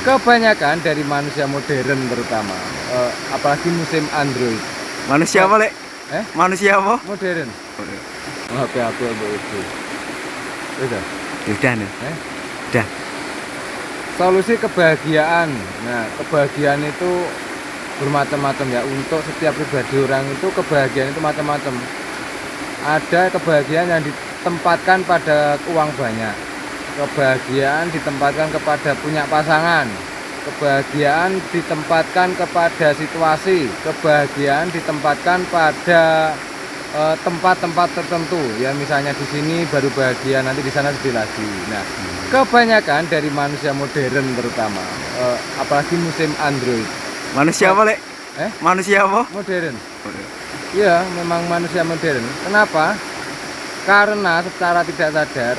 Kebanyakan dari manusia modern terutama, apalagi musim Android. Manusia apa, Lek? Eh? Manusia apa? Modern. Oke, aku itu. Udah. Udah nih. Udah. Solusi kebahagiaan. Nah, kebahagiaan itu bermacam-macam ya. Untuk setiap pribadi orang itu kebahagiaan itu macam-macam. Ada kebahagiaan yang ditempatkan pada uang banyak. Kebahagiaan ditempatkan kepada punya pasangan. Kebahagiaan ditempatkan kepada situasi. Kebahagiaan ditempatkan pada tempat-tempat tertentu ya, misalnya di sini baru bahagia, nanti di sana sedih lagi. Nah, kebanyakan dari manusia modern terutama, apalagi musim Android. Manusia apa, Lek? Manusia apa? Modern. Ya, memang manusia modern. Kenapa? Karena secara tidak sadar,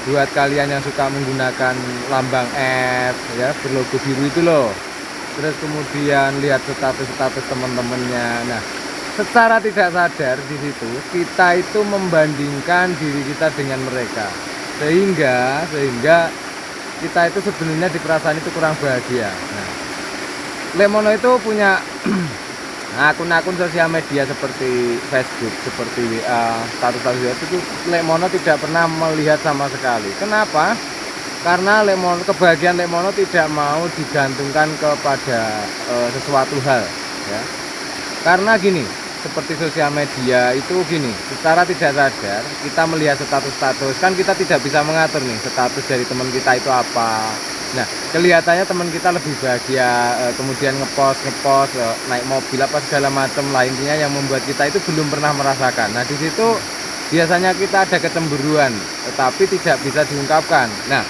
buat kalian yang suka menggunakan lambang F ya, berlogo biru itu loh. Terus kemudian lihat status-status teman-temannya. Nah, secara tidak sadar di situ kita itu membandingkan diri kita dengan mereka, sehingga kita itu sebenarnya di perasaan itu kurang bahagia. Nah, Lemono itu punya akun-akun sosial media seperti Facebook, seperti WA, status-status WA itu Lemono tidak pernah melihat sama sekali. Kenapa? Karena kebahagiaan Lemono tidak mau digantungkan kepada sesuatu hal ya. Karena gini, seperti sosial media itu gini, secara tidak sadar kita melihat status-status, kan kita tidak bisa mengatur nih status dari teman kita itu apa. Nah, kelihatannya teman kita lebih bahagia, kemudian ngepost naik mobil apa segala macam lah, intinya yang membuat kita itu belum pernah merasakan. Nah, di situ biasanya kita ada kecemburuan, tetapi tidak bisa diungkapkan. Nah,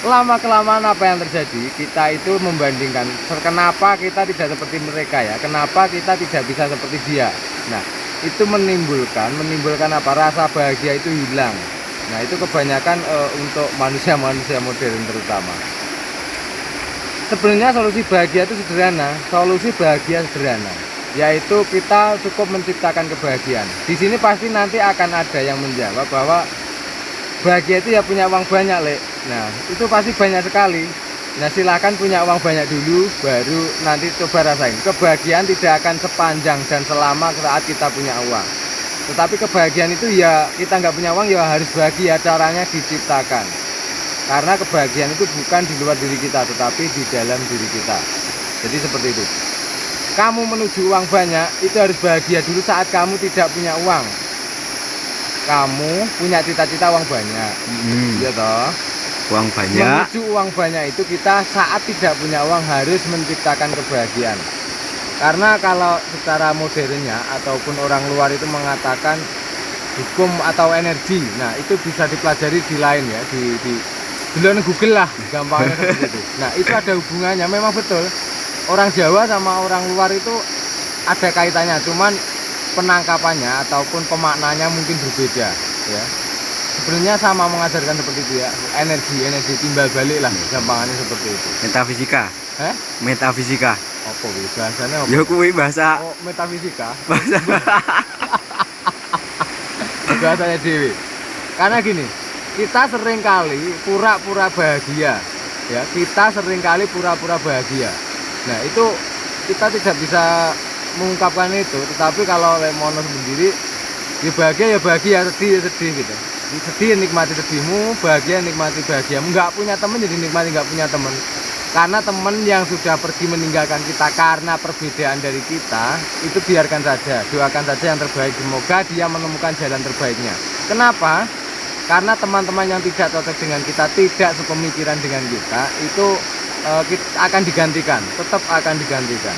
lama kelamaan apa yang terjadi, kita itu membandingkan kenapa kita tidak seperti mereka ya, kenapa kita tidak bisa seperti dia. Nah, itu menimbulkan apa, rasa bahagia itu hilang. Nah, itu kebanyakan untuk manusia-manusia modern terutama. Sebenarnya solusi bahagia itu sederhana, yaitu kita cukup menciptakan kebahagiaan. Di sini pasti nanti akan ada yang menjawab bahwa bahagia itu ya punya uang banyak, Lek. Nah, itu pasti banyak sekali. Nah, silahkan punya uang banyak dulu, baru nanti coba rasain. Kebahagiaan tidak akan sepanjang dan selama saat kita punya uang. Tetapi kebahagiaan itu ya kita nggak punya uang ya harus bahagia, caranya diciptakan. Karena kebahagiaan itu bukan di luar diri kita, tetapi di dalam diri kita. Jadi seperti itu. Kamu menuju uang banyak, itu harus bahagia dulu saat kamu tidak punya uang. Kamu punya cita-cita uang banyak, ya toh. Uang banyak. Menuju uang banyak itu kita saat tidak punya uang harus menciptakan kebahagiaan. Karena kalau secara modernnya ataupun orang luar itu mengatakan hukum atau energi, nah itu bisa dipelajari di lain ya, di Google lah, gampangnya seperti itu. Nah, itu ada hubungannya, memang betul. Orang Jawa sama orang luar itu ada kaitannya, cuman penangkapannya ataupun pemaknanya mungkin berbeda ya. Sebenarnya sama mengajarkan seperti itu ya, energi timbal balik lah, gampangannya seperti itu. Metafisika. Metafisika. Apa bahasanya apa? Ya kuwi bahasa. Oh, metafisika. Bahasa. Bahasanya dewi. Karena gini, kita seringkali pura-pura bahagia ya, Nah, itu kita tidak bisa mengungkapkan itu, tetapi kalau Lemono sendiri ya bahagia, sedih ya sedih gitu. Sedih nikmati sedihmu, bahagia nikmati bahagiamu. Nggak punya teman jadi nikmati nggak punya teman. Karena teman yang sudah pergi meninggalkan kita karena perbedaan dari kita, itu biarkan saja, doakan saja yang terbaik, semoga dia menemukan jalan terbaiknya. Kenapa? Karena teman-teman yang tidak cocok dengan kita, tidak sepemikiran dengan kita, itu akan digantikan, tetap akan digantikan.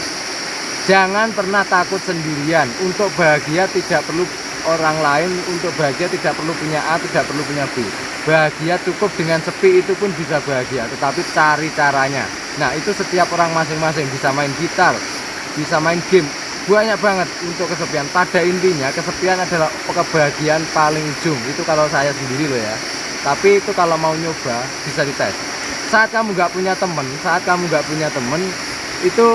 Jangan pernah takut sendirian. Untuk bahagia tidak perlu orang lain, untuk bahagia tidak perlu punya A, tidak perlu punya B. Bahagia cukup dengan sepi, itu pun bisa bahagia, tetapi cari caranya. Nah, itu setiap orang masing-masing, bisa main gitar, bisa main game, banyak banget untuk kesepian. Pada intinya kesepian adalah kebahagiaan paling ujung, itu kalau saya sendiri loh ya. Tapi itu kalau mau nyoba bisa dites. Saat kamu nggak punya temen, itu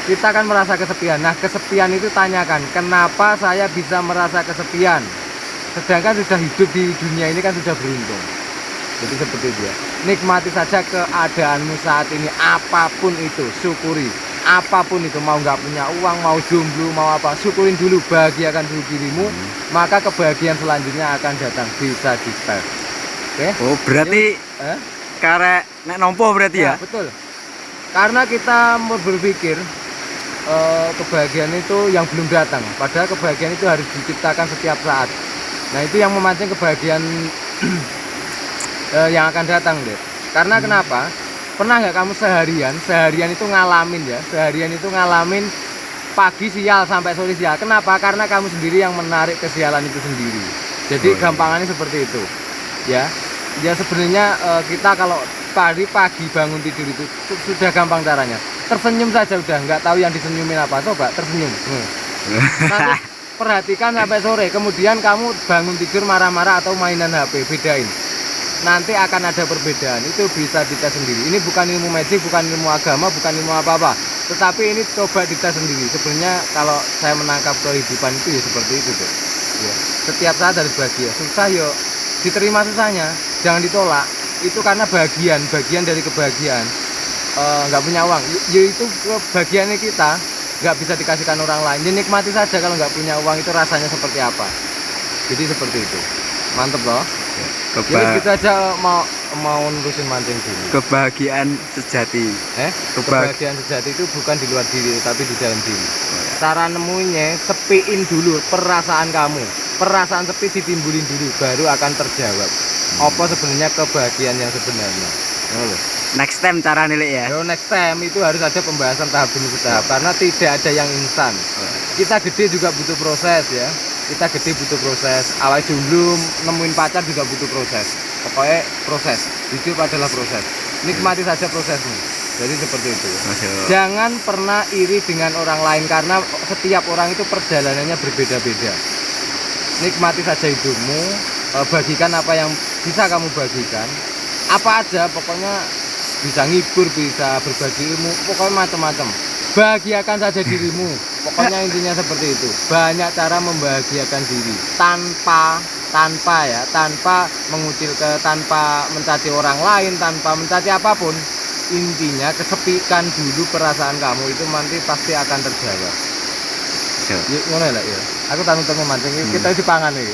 kita akan merasa kesepian. Nah, kesepian itu tanyakan, kenapa saya bisa merasa kesepian? Sedangkan sudah hidup di dunia ini kan sudah beruntung. Jadi seperti itu ya. Nikmati saja keadaanmu saat ini, apapun itu, syukuri. Apapun itu, mau nggak punya uang, mau jomblo, mau apa, syukurin dulu, bahagiakan dulu dirimu, maka kebahagiaan selanjutnya akan datang, bisa dites. Oke? Oh, berarti karek nek nompo berarti ya? Betul. Karena kita berpikir kebahagiaan itu yang belum datang, padahal kebahagiaan itu harus diciptakan setiap saat. Nah, itu yang memancing kebahagiaan yang akan datang, deh. Karena kenapa? Pernah nggak kamu seharian itu ngalamin ya, seharian itu ngalamin pagi sial sampai sore sial. Kenapa? Karena kamu sendiri yang menarik kesialan itu sendiri. Jadi gampangannya seperti itu, ya. Ya sebenarnya kita kalau pagi bangun tidur itu sudah gampang caranya. Tersenyum saja udah, nggak tahu yang disenyumin apa. Coba tersenyum. Nanti perhatikan sampai sore. Kemudian kamu bangun tidur marah-marah atau mainan HP, bedain. Nanti akan ada perbedaan, itu bisa dites sendiri. Ini bukan ilmu magic, bukan ilmu agama, bukan ilmu apa-apa, tetapi ini coba dites sendiri. Sebenarnya kalau saya menangkap kehidupan itu ya seperti itu tuh ya. Setiap saat harus bahagia, susah yuk diterima susahnya, jangan ditolak. Itu karena bagian dari kebahagiaan. Nggak punya uang, yaitu kebahagiaannya kita nggak bisa dikasihkan orang lain. Jadi nikmati saja kalau nggak punya uang itu rasanya seperti apa. Jadi seperti itu, mantep loh. Jadi kita aja mau nurusin mancing dulu. Kebahagiaan sejati. Kebahagiaan sejati itu bukan di luar diri, tapi di dalam diri. Cara nemunya, sepiin dulu perasaan kamu. Perasaan sepi ditimbulin dulu, baru akan terjawab. Apa sebenarnya kebahagiaan yang sebenarnya? Next time cara nilai ya. Next time itu harus ada pembahasan tahap demi tahap, karena tidak ada yang instan. Kita gede juga butuh proses ya. Kita gede butuh proses. Awal dulu nemuin pacar juga butuh proses. Pokoknya proses. Hidup adalah proses. Nikmati saja prosesmu. Jadi seperti itu. Jangan pernah iri dengan orang lain, karena setiap orang itu perjalanannya berbeda-beda. Nikmati saja hidupmu. Bagikan apa yang bisa kamu bagikan. Apa aja, pokoknya bisa ngibur, bisa berbagi ilmu, pokoknya macam-macam. Bahagiakan saja dirimu. Pokoknya intinya seperti itu. Banyak cara membahagiakan diri tanpa tanpa mencaci orang lain, tanpa mencaci apapun. Intinya kesepikan dulu perasaan kamu, itu nanti pasti akan terjawab. Ngono ya. Aku tanggung mancing kita dipangan iki.